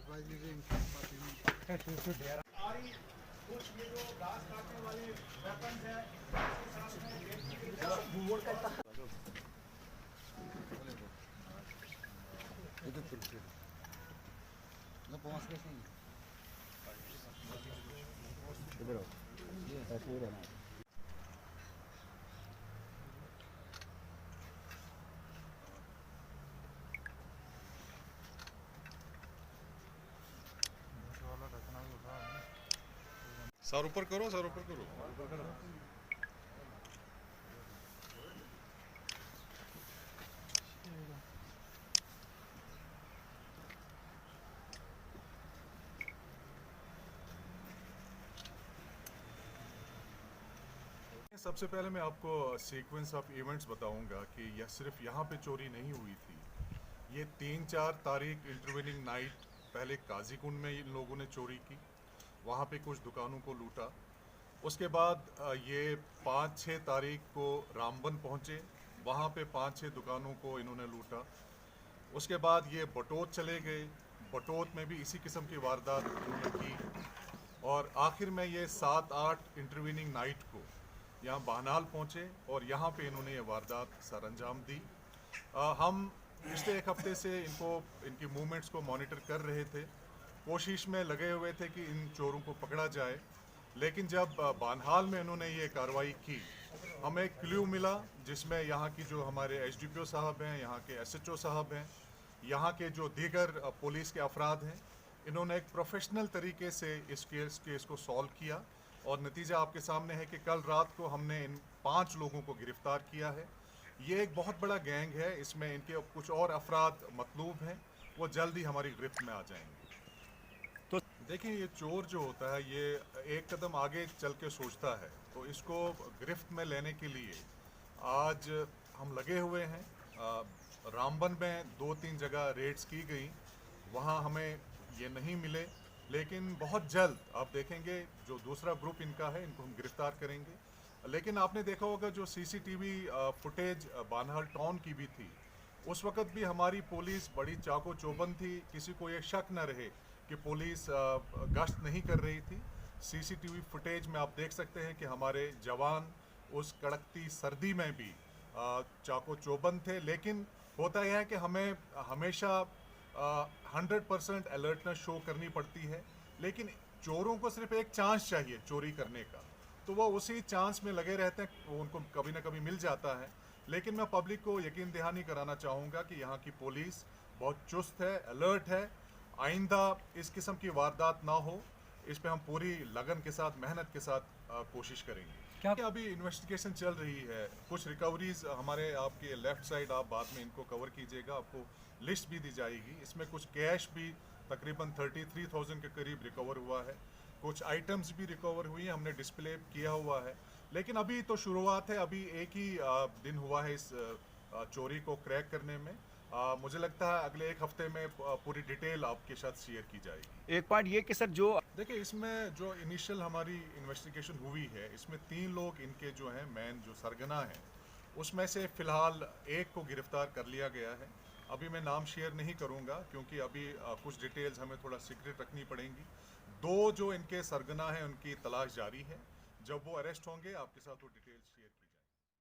सारी कुछ ये जो घास काटने वाली वेपन्स है, इसके साथ में सर ऊपर करो, सर ऊपर करो। सबसे पहले मैं आपको सीक्वेंस ऑफ इवेंट्स बताऊंगा कि यह सिर्फ यहाँ पे चोरी नहीं हुई थी। ये 3-4 तारीख इंटरवेनिंग नाइट पहले काजीकुंड में इन लोगों ने चोरी की, वहाँ पे कुछ दुकानों को लूटा। उसके बाद ये 5-6 तारीख को रामबन पहुँचे, वहाँ पे 5-6 दुकानों को इन्होंने लूटा। उसके बाद ये बटोत चले गए, बटोत में भी इसी किस्म की वारदात इन्होंने की। और आखिर में ये 7-8 इंटरवीनिंग नाइट को यहाँ बानाल पहुँचे और यहाँ पे इन्होंने ये वारदात सर अंजाम दी। हम पिछले एक हफ्ते से इनकी मूवमेंट्स को मॉनिटर कर रहे थे, कोशिश में लगे हुए थे कि इन चोरों को पकड़ा जाए। लेकिन जब बानहाल में इन्होंने ये कार्रवाई की, हमें एक क्लू मिला जिसमें यहाँ की जो हमारे एसडीपीओ साहब हैं, यहाँ के एसएचओ साहब हैं, यहाँ के जो दीगर पुलिस के अफराद हैं, इन्होंने एक प्रोफेशनल तरीके से इस केस को सॉल्व किया। और नतीजा आपके सामने है कि कल रात को हमने इन 5 लोगों को गिरफ्तार किया है। ये एक बहुत बड़ा गैंग है, इसमें इनके कुछ और अफराद मतलूब हैं, वो जल्द ही हमारी गिरफ्त में आ जाएंगे। तो देखिए, ये चोर जो होता है ये एक कदम आगे चल के सोचता है, तो इसको गिरफ्त में लेने के लिए आज हम लगे हुए हैं। रामबन में 2-3 जगह रेड्स की गई, वहाँ हमें ये नहीं मिले, लेकिन बहुत जल्द आप देखेंगे जो दूसरा ग्रुप इनका है, इनको हम गिरफ्तार करेंगे। लेकिन आपने देखा होगा जो सीसीटीवी फुटेज बानहाल टाउन की भी थी, उस वक्त भी हमारी पुलिस बड़ी चाको चौबंद थी, किसी को ये शक न रहे कि पुलिस गश्त नहीं कर रही थी। सीसीटीवी फुटेज में आप देख सकते हैं कि हमारे जवान उस कड़कती सर्दी में भी चाको चौबंद थे। लेकिन होता यह है कि हमें हमेशा 100% अलर्टनेस शो करनी पड़ती है, लेकिन चोरों को सिर्फ एक चांस चाहिए चोरी करने का, तो वो उसी चांस में लगे रहते हैं, वो उनको कभी ना कभी मिल जाता है। लेकिन मैं पब्लिक को यकीन दहानी कराना चाहूँगा कि यहाँ की पुलिस बहुत चुस्त है, अलर्ट है। आइंदा इस किस्म की वारदात ना हो, इस पे हम पूरी लगन के साथ, मेहनत के साथ कोशिश करेंगे। क्या अभी इन्वेस्टिगेशन चल रही है, कुछ रिकवरीज हमारे आपके लेफ्ट साइड, आप बाद में इनको कवर कीजिएगा, आपको लिस्ट भी दी जाएगी। इसमें कुछ कैश भी तकरीबन 33,000 के करीब रिकवर हुआ है, कुछ आइटम्स भी रिकवर हुई हैं, हमने डिस्प्ले किया हुआ है। लेकिन अभी तो शुरुआत है, अभी एक ही दिन हुआ है इस चोरी को क्रैक करने में। मुझे लगता है अगले एक हफ्ते में पूरी डिटेल आपके साथ शेयर की जाएगी। एक पॉइंट ये कि सर जो देखिए, इसमें जो इनिशियल हमारी इन्वेस्टिगेशन हुई है, इसमें 3 लोग इनके जो हैं मेन जो सरगना हैं, उसमें से फ़िलहाल एक को गिरफ्तार कर लिया गया है। अभी मैं नाम शेयर नहीं करूंगा क्योंकि अभी कुछ डिटेल्स हमें थोड़ा सीक्रेट रखनी पड़ेंगी। 2 जो इनके सरगना हैं उनकी तलाश जारी है, जब वो अरेस्ट होंगे आपके साथ वो डिटेल्स